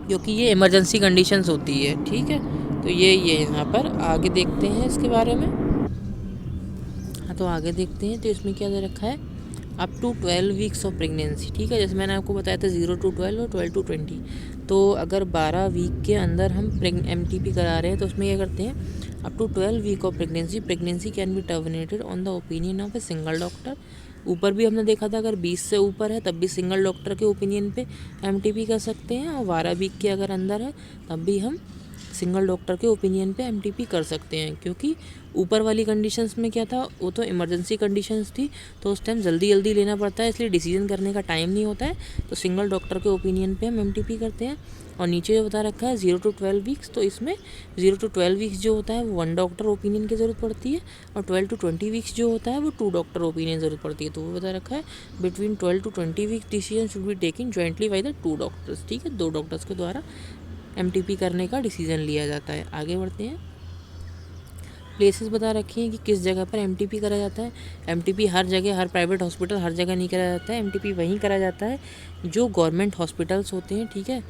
क्योंकि ये इमरजेंसी कंडीशंस होती है, ठीक है। तो ये यहाँ पर आगे देखते हैं इसके बारे में। हाँ तो आगे देखते हैं, तो इसमें क्या दे रखा है, up to 12 weeks of pregnancy, ठीक है। जैसे मैंने आपको बताया था 0 to 12 और 12 to 20, तो अगर 12 वीक के अंदर हम एमटीपी करा रहे हैं तो उसमें क्या करते हैं, up to 12 week of pregnancy can be terminated on the opinion of a single doctor. ऊपर भी हमने देखा था अगर 20 से ऊपर है तब भी सिंगल डॉक्टर के ओपिनियन पे एमटीपी कर सकते हैं, और 12 वीक के अगर अंदर है तब भी हम सिंगल डॉक्टर के ओपिनियन पे एमटीपी कर सकते हैं। क्योंकि ऊपर वाली कंडीशंस में क्या था, वो तो इमरजेंसी कंडीशंस थी, तो उस टाइम जल्दी जल्दी लेना पड़ता है, इसलिए डिसीजन करने का टाइम नहीं होता है, तो सिंगल डॉक्टर के ओपिनियन पे हम एमटीपी करते हैं। और नीचे जो बता रखा है 0 to 12 वीक्स, तो इसमें 0 to 12 वीक्स जो होता है वो 1 डॉक्टर ओपिनियन की ज़रूरत पड़ती है, और 12 to 20 वीक्स जो होता है वो 2 डॉक्टर ओपिनियन ज़रूरत पड़ती है। तो वो बता रखा है between 12 to 20 weeks decision should be taking jointly by the 2 doctors, ठीक है, 2 डॉक्टर्स के द्वारा एमटीपी करने का डिसीज़न लिया जाता है। आगे बढ़ते हैं। प्लेसेस बता रखी हैं कि किस जगह पर एमटीपी करा जाता है। एमटीपी हर जगह, हर प्राइवेट हॉस्पिटल, हर जगह नहीं करा जाता है। एमटीपी वहीं करा जाता है जो गवर्नमेंट हॉस्पिटल्स होते हैं, ठीक है।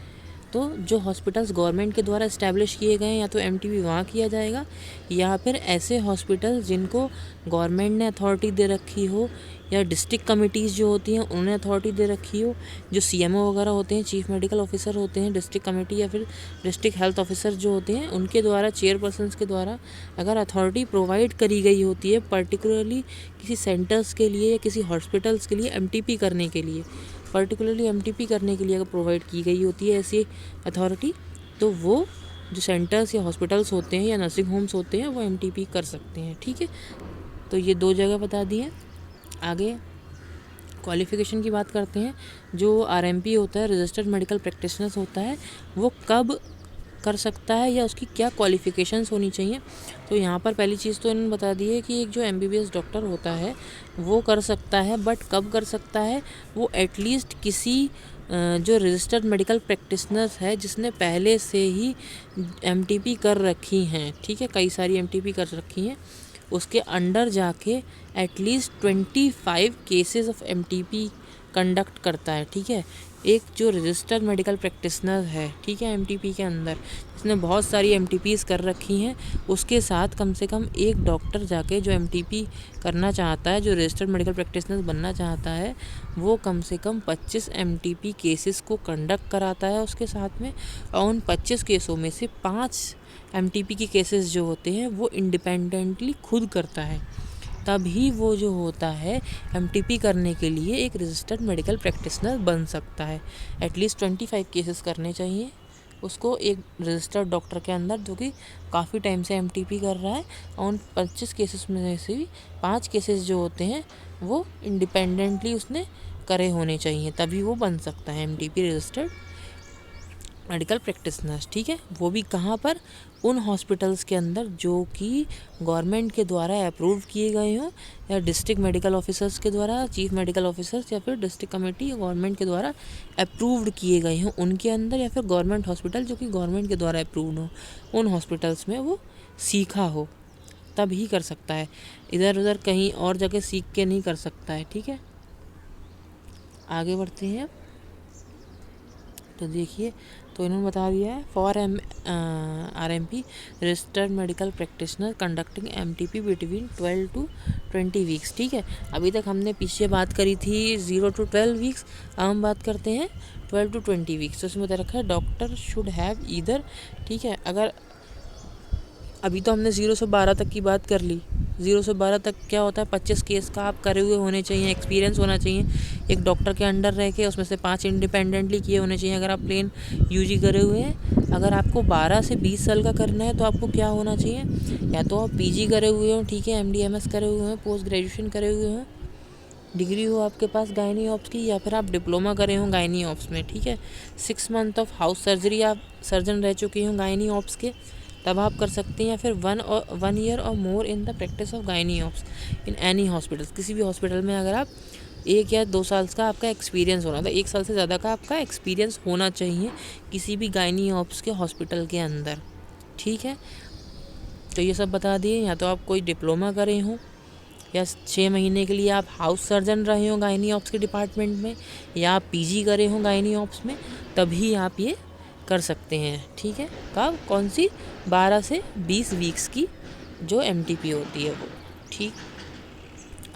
तो जो हॉस्पिटल्स गवर्नमेंट के द्वारा इस्टेब्लिश किए गए हैं, या तो एमटीपी वहाँ किया जाएगा, या फिर ऐसे हॉस्पिटल जिनको गवर्नमेंट ने अथॉरिटी दे रखी हो, या डिस्ट्रिक्ट कमिटीज़ जो होती हैं उन्हें अथॉरिटी दे रखी हो, जो सीएमओ वगैरह होते हैं, चीफ मेडिकल ऑफिसर होते हैं डिस्ट्रिक्ट कमेटी, या फिर डिस्ट्रिक्ट हेल्थ ऑफिसर जो होते हैं, उनके द्वारा, चेयरपर्सन्स के द्वारा अगर अथॉरिटी प्रोवाइड करी गई होती है पर्टिकुलरली किसी सेंटर्स के लिए या किसी हॉस्पिटल्स के लिए एमटीपी करने के लिए, पर्टिकुलरली एमटीपी करने के लिए अगर प्रोवाइड की गई होती है ऐसी अथॉरिटी, तो वो जो सेंटर्स या हॉस्पिटल्स होते हैं या नर्सिंग होम्स होते हैं वो एमटीपी कर सकते हैं, ठीक है। तो ये 2 जगह बता दी हैं। आगे क्वालिफ़िकेशन की बात करते हैं। जो आरएमपी होता है, रजिस्टर्ड मेडिकल प्रैक्टिशनर्स होता है, वो कब कर सकता है या उसकी क्या क्वालिफ़िकेशंस होनी चाहिए। तो यहाँ पर पहली चीज़ तो इन्होंने बता दी है कि एक जो एमबीबीएस डॉक्टर होता है वो कर सकता है, बट कब कर सकता है, वो एटलीस्ट किसी जो रजिस्टर्ड मेडिकल प्रैक्टिशनर्स है जिसने पहले से ही एमटीपी कर रखी हैं, ठीक है, कई सारी एमटीपी कर रखी हैं, उसके अंडर जाके at least 25 cases of MTP conduct करता है, ठीक है। एक जो रजिस्टर्ड मेडिकल प्रैक्टिशनर है, ठीक है, एमटीपी के अंदर जिसने बहुत सारी एमटीपीज़ कर रखी हैं, उसके साथ कम से कम एक डॉक्टर जाके जो एमटीपी करना चाहता है, जो रजिस्टर्ड मेडिकल प्रैक्टिशनर बनना चाहता है, वो कम से कम 25 एमटीपी केसेस को कंडक्ट कराता है उसके साथ में, और उन 25 केसों में से 5 एमटीपी के केसेस जो होते हैं वो इंडिपेंडेंटली खुद करता है, तभी वो जो होता है एमटीपी करने के लिए एक रजिस्टर्ड मेडिकल प्रैक्टिशनर बन सकता है। एटलीस्ट 25 केसेस करने चाहिए उसको एक रजिस्टर्ड डॉक्टर के अंदर, जो कि काफ़ी टाइम से एमटीपी कर रहा है, और उन 25 केसेस में से भी 5 केसेस जो होते हैं वो इंडिपेंडेंटली उसने करे होने चाहिए, तभी वो बन सकता है एमटीपी रजिस्टर्ड मेडिकल प्रैक्टिशनर्स, ठीक है। वो भी कहाँ पर, उन हॉस्पिटल्स के अंदर जो कि गवर्नमेंट के द्वारा अप्रूव किए गए हों, या डिस्ट्रिक्ट मेडिकल ऑफिसर्स के द्वारा, चीफ मेडिकल ऑफिसर्स, या फिर डिस्ट्रिक्ट कमेटी या गवर्नमेंट के द्वारा अप्रूव्ड किए गए हों उनके अंदर, या फिर गवर्नमेंट हॉस्पिटल जो कि गवर्नमेंट के द्वारा अप्रूव्ड हो, उन हॉस्पिटल्स में वो सीखा हो, तब ही कर सकता है। इधर उधर कहीं और जगह सीख के नहीं कर सकता है, ठीक है। आगे बढ़ते हैं। तो देखिए, तो इन्होंने बता दिया है, for RMP registered medical practitioner conducting MTP between 12 to 20 weeks, ठीक है। अभी तक हमने पीछे बात करी थी 0 to 12 वीक्स, अब हम बात करते हैं 12 to 20 वीक्स। तो इसमें बता रखा है डॉक्टर शुड हैव ईदर, ठीक है। अगर अभी तो हमने 0 से 12 तक की बात कर ली, 0 से 12 तक क्या होता है, 25 केस का आप करे हुए होने चाहिए, एक्सपीरियंस होना चाहिए एक डॉक्टर के अंडर रह के, उसमें से 5 इंडिपेंडेंटली किए होने चाहिए अगर आप प्लेन यूजी करे हुए हैं। अगर आपको 12 से 20 साल का करना है तो आपको क्या होना चाहिए, या तो आप पीजी करे हुए हो, ठीक है, एमडीएमएस करे हुए हैं, पोस्ट ग्रेजुएशन करे हुए हैं, डिग्री हो आपके पास गायनी ऑप्स की, या फिर आप डिप्लोमा करे हो गायनी ऑप्स में, ठीक है। 6 मंथ ऑफ हाउस सर्जरी आप सर्जन रह चुके हो गायनी ऑप्स के, तब आप कर सकते हैं। या फिर 1 year or more in the practice of gynae ops in any hospital, किसी भी हॉस्पिटल में अगर आप 1 या 2 साल का आपका एक्सपीरियंस होना था, 1 साल से ज़्यादा का आपका एक्सपीरियंस होना चाहिए किसी भी गायनी ऑप्स के हॉस्पिटल के अंदर, ठीक है। तो ये सब बता दिए। या तो आप कोई डिप्लोमा करे हों, या 6 महीने के लिए आप हाउस सर्जन रहे हो गायनी ऑप्स के डिपार्टमेंट में, या आप पीजी करे हो गायनी ऑप्स में, तभी आप ये कर सकते हैं, ठीक है। कब, कौन सी, 12 से 20 वीक्स की जो एमटीपी होती है वो, ठीक।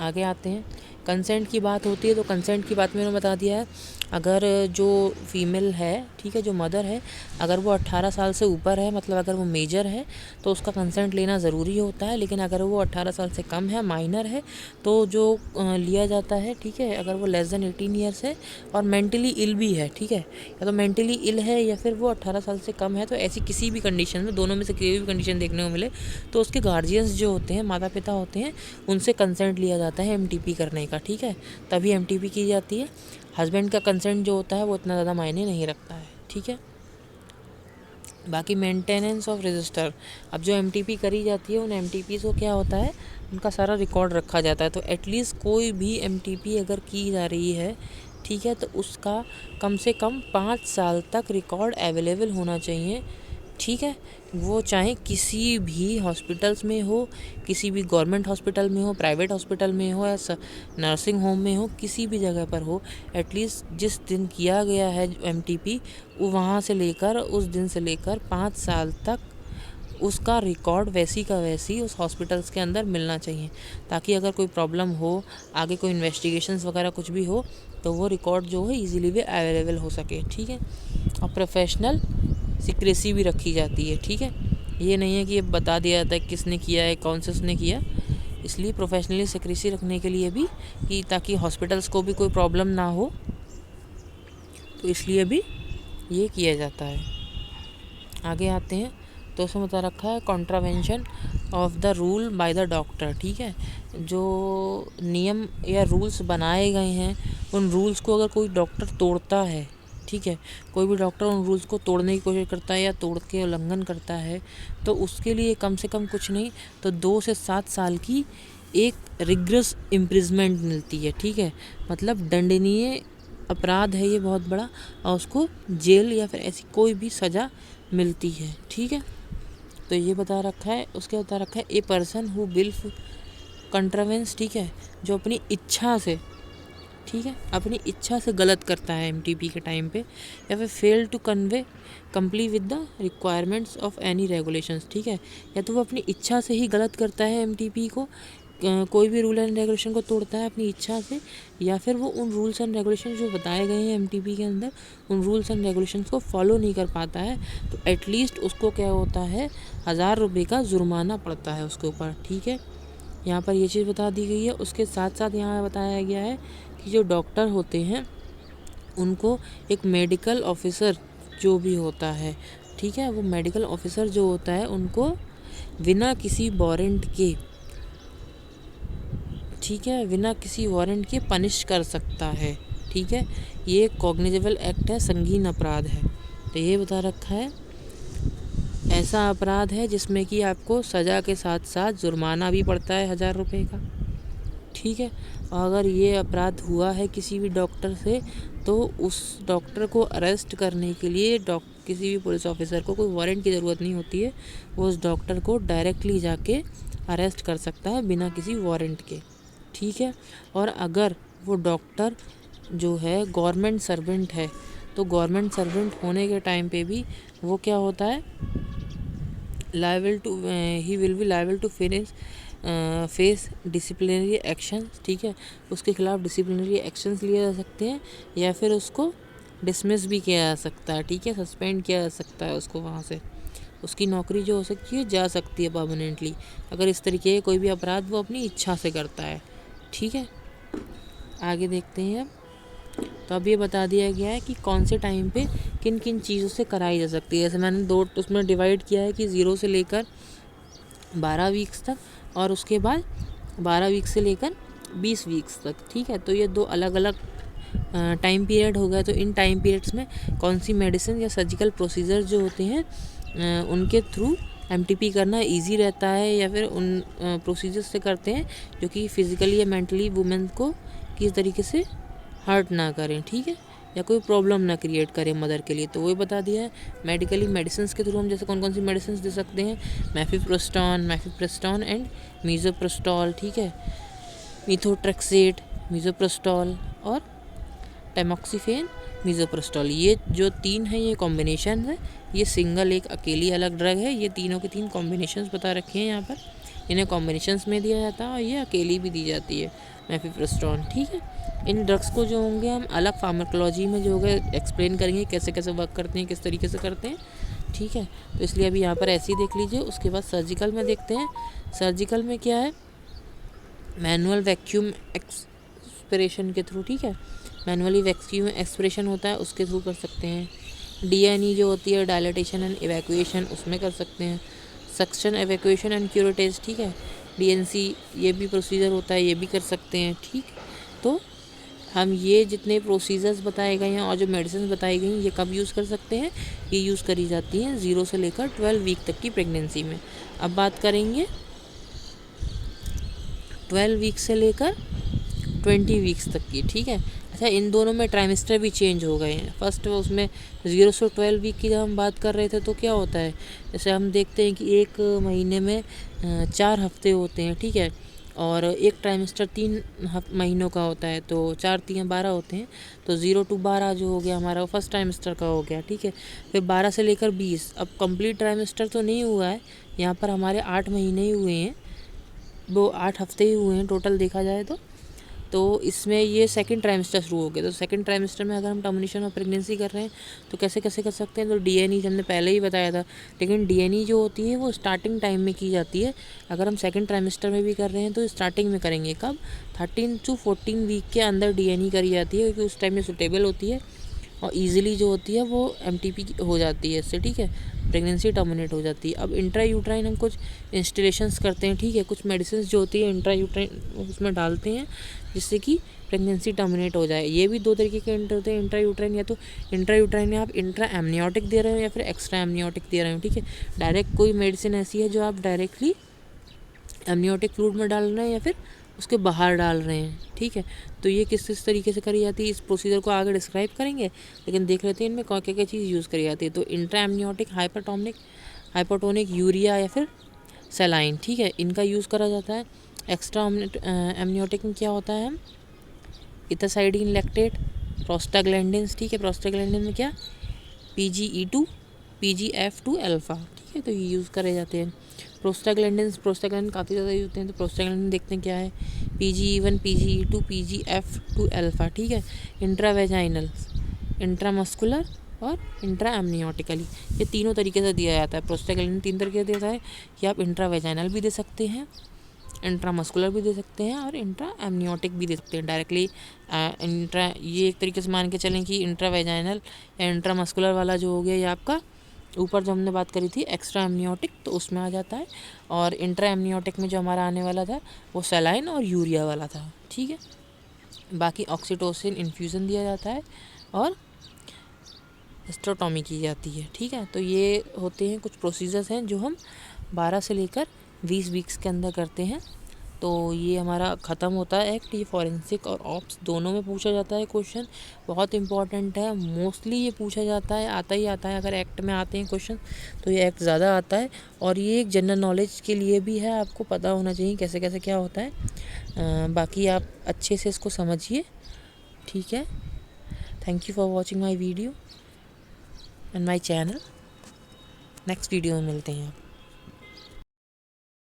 आगे आते हैं। कंसेंट की बात होती है, तो कंसेंट की बात मैंने बता दिया है। अगर जो फीमेल है, ठीक है, जो मदर है, अगर वो 18 साल से ऊपर है, मतलब अगर वो मेजर है तो उसका कंसेंट लेना ज़रूरी होता है। लेकिन अगर वो 18 साल से कम है, माइनर है, तो जो लिया जाता है, ठीक है। अगर वो लेस देन 18 ईयर्स है और मेंटली इल भी है, ठीक है, या तो मेंटली इल है या फिर वो 18 साल से कम है, तो ऐसी किसी भी कंडीशन में, दोनों में से कोई भी कंडीशन देखने को मिले, तो उसके गार्जियंस जो होते हैं, माता पिता होते हैं, उनसे कंसेंट लिया जाता है एमटीपी करने का, ठीक है, तभी एमटीपी की जाती है। हस्बैंड का कंसेंट जो होता है वो इतना ज़्यादा मायने नहीं रखता है, ठीक है। बाकी मेंटेनेंस ऑफ रजिस्टर, अब जो एमटीपी करी जाती है उन एमटीपी को क्या होता है, उनका सारा रिकॉर्ड रखा जाता है। तो एटलीस्ट कोई भी एमटीपी अगर की जा रही है ठीक है, तो उसका कम से कम 5 साल तक रिकॉर्ड अवेलेबल होना चाहिए। ठीक है, वो चाहे किसी भी हॉस्पिटल्स में हो, किसी भी गवर्नमेंट हॉस्पिटल में हो, प्राइवेट हॉस्पिटल में हो, या नर्सिंग होम में हो, किसी भी जगह पर हो, एटलीस्ट जिस दिन किया गया है एमटीपी, वो वहाँ से लेकर उस दिन से लेकर 5 साल तक उसका रिकॉर्ड वैसी का वैसी उस हॉस्पिटल्स के अंदर मिलना चाहिए, ताकि अगर कोई प्रॉब्लम हो, आगे कोई इन्वेस्टिगेशंस वगैरह कुछ भी हो, तो वो रिकॉर्ड जो है इजीली भी अवेलेबल हो सके। ठीक है, और प्रोफेशनल सीक्रेसी भी रखी जाती है। ठीक है, ये नहीं है कि ये बता दिया जाता है किसने किया है, कौन से उसने किया, इसलिए प्रोफेशनली सीक्रेसी रखने के लिए भी, कि ताकि हॉस्पिटल्स को भी कोई प्रॉब्लम ना हो, तो इसलिए भी ये किया जाता है। आगे आते हैं, तो उसमें बता रखा है contravention of the rule by the doctor. ठीक है, जो नियम या रूल्स बनाए गए हैं, उन रूल्स को अगर कोई डॉक्टर तोड़ता है, ठीक है, कोई भी डॉक्टर उन रूल्स को तोड़ने की कोशिश करता है या तोड़ के उल्लंघन करता है, तो उसके लिए कम से कम कुछ नहीं तो 2 से 7 साल की एक रिग्रेस इम्प्रिजमेंट मिलती है। ठीक है, मतलब दंडनीय अपराध है ये बहुत बड़ा, और उसको जेल या फिर ऐसी कोई भी सज़ा मिलती है। ठीक है, तो ये बता रखा है। उसके बता रखा है a person who will contravenes, ठीक है, जो अपनी इच्छा से, ठीक है, अपनी इच्छा से गलत करता है एमटीपी के टाइम पे, या फिर fail to convey comply with the requirements of any regulations. ठीक है, या तो वो अपनी इच्छा से ही गलत करता है एमटीपी को, कोई भी रूल एंड रेगुलेशन को तोड़ता है अपनी इच्छा से, या फिर वो उन रूल्स एंड रेगुलेशन जो बताए गए हैं एमटीपी के अंदर, उन रूल्स एंड रेगुलेशंस को फॉलो नहीं कर पाता है, तो एटलीस्ट उसको क्या होता है, 1000 रुपये का जुर्माना पड़ता है उसके ऊपर। ठीक है, यहाँ पर ये चीज़ बता दी गई है। उसके साथ साथ यहाँ बताया गया है कि जो डॉक्टर होते हैं उनको एक मेडिकल ऑफिसर जो भी होता है, ठीक है, वो मेडिकल ऑफिसर जो होता है उनको बिना किसी वारंट के, ठीक है, बिना किसी वारंट के पनिश कर सकता है। ठीक है, ये कॉग्निजेबल एक्ट है, संगीन अपराध है। तो ये बता रखा है ऐसा अपराध है जिसमें कि आपको सज़ा के साथ साथ जुर्माना भी पड़ता है 1000 रुपये का। ठीक है, और अगर ये अपराध हुआ है किसी भी डॉक्टर से, तो उस डॉक्टर को अरेस्ट करने के लिए किसी भी पुलिस ऑफिसर को कोई वारंट की ज़रूरत नहीं होती है, वो उस डॉक्टर को डायरेक्टली जाके अरेस्ट कर सकता है बिना किसी वारंट के। ठीक है, और अगर वो डॉक्टर जो है गवर्नमेंट सर्वेंट है, तो गवर्नमेंट सर्वेंट होने के टाइम पे भी वो क्या होता है, he will be liable to face disciplinary actions. ठीक है, उसके खिलाफ डिसिप्लिनरी एक्शंस लिए जा सकते हैं, या फिर उसको डिसमिस भी किया जा सकता है। ठीक है, सस्पेंड किया जा सकता है उसको, वहाँ से उसकी नौकरी जो हो सकती है जा सकती है परमानेंटली, अगर इस तरीके के कोई भी अपराध वो अपनी इच्छा से करता है। ठीक है, आगे देखते हैं अब। तो अब ये बता दिया गया है कि कौन से टाइम पे किन किन चीज़ों से कराई जा सकती है। जैसे मैंने दो उसमें डिवाइड किया है कि 0 से लेकर 12 वीक्स तक, और उसके बाद 12 वीक्स से लेकर 20 वीक्स तक। ठीक है, तो ये 2 अलग अलग टाइम पीरियड हो गया। तो इन टाइम पीरियड्स में कौन सी मेडिसिन या सर्जिकल प्रोसीजर जो होते हैं उनके थ्रू एमटीपी करना इजी रहता है, या फिर उन प्रोसीजर्स से करते हैं जो कि फिज़िकली या मेंटली वुमेन को किस तरीके से हर्ट ना करें। ठीक है, या कोई प्रॉब्लम ना क्रिएट करें मदर के लिए, तो वही बता दिया है। मेडिकली मेडिसिन के थ्रू हम जैसे कौन कौन सी मेडिसिन दे सकते हैं, मैफिप्रोस्टॉन एंड मीज़ोप्रोस्टॉल। ठीक है, मिथोट्रेक्सेट, मीज़ोप्रोस्टॉल और टैमोक्सिफेन, मीज़ोप्रोस्टॉल, ये जो 3 है ये कॉम्बिनेशन है, ये सिंगल एक अकेली अलग ड्रग है। ये तीनों के 3 कॉम्बिनेशंस बता रखे हैं यहाँ पर, इन्हें कॉम्बिनेशंस में दिया जाता है और ये अकेली भी दी जाती है मैफिप्रोस्टॉन। ठीक है, इन ड्रग्स को जो होंगे हम अलग फार्माकोलॉजी में जो होगा एक्सप्लेन करेंगे कैसे कैसे वर्क करते हैं, किस तरीके से करते हैं। ठीक है, तो इसलिए अभी यहाँ पर ऐसे ही देख लीजिए। उसके बाद सर्जिकल में देखते हैं। सर्जिकल में क्या है, मैनुअल वैक्यूम एक्सपिरेशन के थ्रू, ठीक है, मैनुअली वैक्यूम एक्सपिरेशन होता है उसके थ्रू कर सकते हैं। डीएनई जो होती है डायलेटेशन एंड इवैक्यूएशन, उसमें कर सकते हैं। सक्शन, इवैक्यूएशन एंड क्यूरेटेज, ठीक है, डीएनसी, ये भी प्रोसीजर होता है, ये भी कर सकते हैं। ठीक, तो हम ये जितने प्रोसीजर्स बताए गए हैं और जो मेडिसिन बताई गई हैं ये कब यूज़ कर सकते हैं, ये यूज़ करी जाती हैं 0 से लेकर 12 वीक तक की प्रेगनेंसी में। अब बात करेंगे 12 वीक से लेकर 20 वीक्स तक की। ठीक है, अच्छा, इन दोनों में ट्राइमेस्टर भी चेंज हो गए हैं। फर्स्ट उसमें 0 से 12 वीक की जब हम बात कर रहे थे तो क्या होता है, जैसे हम देखते हैं कि एक महीने में 4 हफ्ते होते हैं, ठीक है, और एक ट्राइमेस्टर 3 महीनों का होता है, तो 4 3 12 होते हैं। तो 0 to 12 जो हो गया हमारा वो फर्स्ट ट्राइमेस्टर का हो गया, ठीक है। फिर 12 से लेकर 20, अब कंप्लीट ट्राइमेस्टर तो नहीं हुआ है, यहाँ पर हमारे 8 महीने ही हुए हैं, वो 8 हफ्ते ही हुए हैं टोटल देखा जाए तो इसमें ये सेकंड ट्राइमेस्टर शुरू हो गया। तो सेकंड ट्राइमेस्टर में अगर हम टर्मिनेशन ऑफ प्रेगनेंसी कर रहे हैं तो कैसे कैसे कर सकते हैं, तो डीएनई हमने पहले ही बताया था, लेकिन डीएनई जो होती है वो स्टार्टिंग टाइम में की जाती है। अगर हम सेकंड ट्राइमेस्टर में भी कर रहे हैं तो स्टार्टिंग में करेंगे, कब, 13 to 14 वीक के अंदर डीएनई करी जाती है, क्योंकि उस टाइम में सुटेबल होती है और ईजिली जो होती है वो एमटीपी हो जाती है इससे, ठीक है, प्रेगनेंसी टर्मिनेट हो जाती है। अब इंट्रा यूट्राइन हम कुछ इंस्टॉलेशंस करते हैं, ठीक है, कुछ मेडिसिन जो होती है इंट्रा यूट्राइन उसमें डालते हैं जिससे कि प्रेगनेंसी टर्मिनेट हो जाए। ये भी दो तरीके के इंटर होते हैं इंट्रा यूट्राइन, या तो इंट्रा यूट्राइन में आप इंट्रा एमनियोटिक दे रहे हो या फिर एक्स्ट्रा एमनियोटिक दे रहे हो, ठीक है। डायरेक्ट कोई मेडिसिन ऐसी है जो आप डायरेक्टली एमनियोटिक फ्लूइड में डाल रहे हैं या फिर उसके बाहर डाल रहे हैं, ठीक है। तो ये किस तरीके से करी जाती है, इस प्रोसीजर को आगे डिस्क्राइब करेंगे, लेकिन देख लेते हैं इनमें क्या क्या चीज़ यूज़ करी जाती है। तो इंट्रा एमनियोटिक हाइपोटोनिक यूरिया या फिर सेलाइन, ठीक है, इनका यूज़ करा जाता है। एक्स्ट्रा एमनियोटिक में क्या होता है, हम इथासाइडिन लैक्टेट, प्रोस्टाग्लैंडिन्स, ठीक है, प्रोस्टाग्लैंडिन में क्या, PGE2 PGF2 अल्फ़ा, ठीक है, तो ये यूज़ करे जाते हैं। प्रोस्टाग्लैंडिन काफ़ी ज़्यादा यूज होते हैं, तो प्रोस्टाग्लैंडिन देखते हैं क्या है, PGE1 PGE2 PGF2 अल्फ़ा, ठीक है। इंट्रावेजाइनल, इंट्रामस्कुलर और इंट्रा एमनियोटिकली, ये तीनों तरीके से दिया जाता है। प्रोस्टाग्लैंडिन 3 तरीके से दिया है कि आप इंट्रावेजाइनल भी दे सकते हैं, इंट्रामस्कुलर भी दे सकते हैं और इंट्रा एमनियोटिक भी दे सकते हैं डायरेक्टली। ये एक तरीके से मान के चलें कि इंट्रावेजाइनल या इंट्रामस्कुलर वाला जो हो गया ये आपका ऊपर जो हमने बात करी थी एक्स्ट्रा एमनियोटिक, तो उसमें आ जाता है। और इंट्रा एमनियोटिक में जो हमारा आने वाला था वो सेलाइन और यूरिया वाला था, ठीक है। बाकी ऑक्सीटोसिन इन्फ्यूज़न दिया जाता है और हिस्टेरोटॉमी की जाती है, ठीक है। तो ये होते हैं कुछ प्रोसीजर्स हैं जो हम 12 से लेकर 20 वीक्स के अंदर करते हैं। तो ये हमारा ख़त्म होता है एक्ट। ये फॉरेंसिक और ऑप्स दोनों में पूछा जाता है क्वेश्चन, बहुत इंपॉर्टेंट है, मोस्टली ये पूछा जाता है, आता ही आता है। अगर एक्ट में आते हैं क्वेश्चन तो ये एक्ट ज़्यादा आता है, और ये एक जनरल नॉलेज के लिए भी है, आपको पता होना चाहिए कैसे कैसे क्या होता है। बाकी आप अच्छे से इसको समझिए, ठीक है। Thank you for watching my video and my channel. Next video में मिलते हैं आप।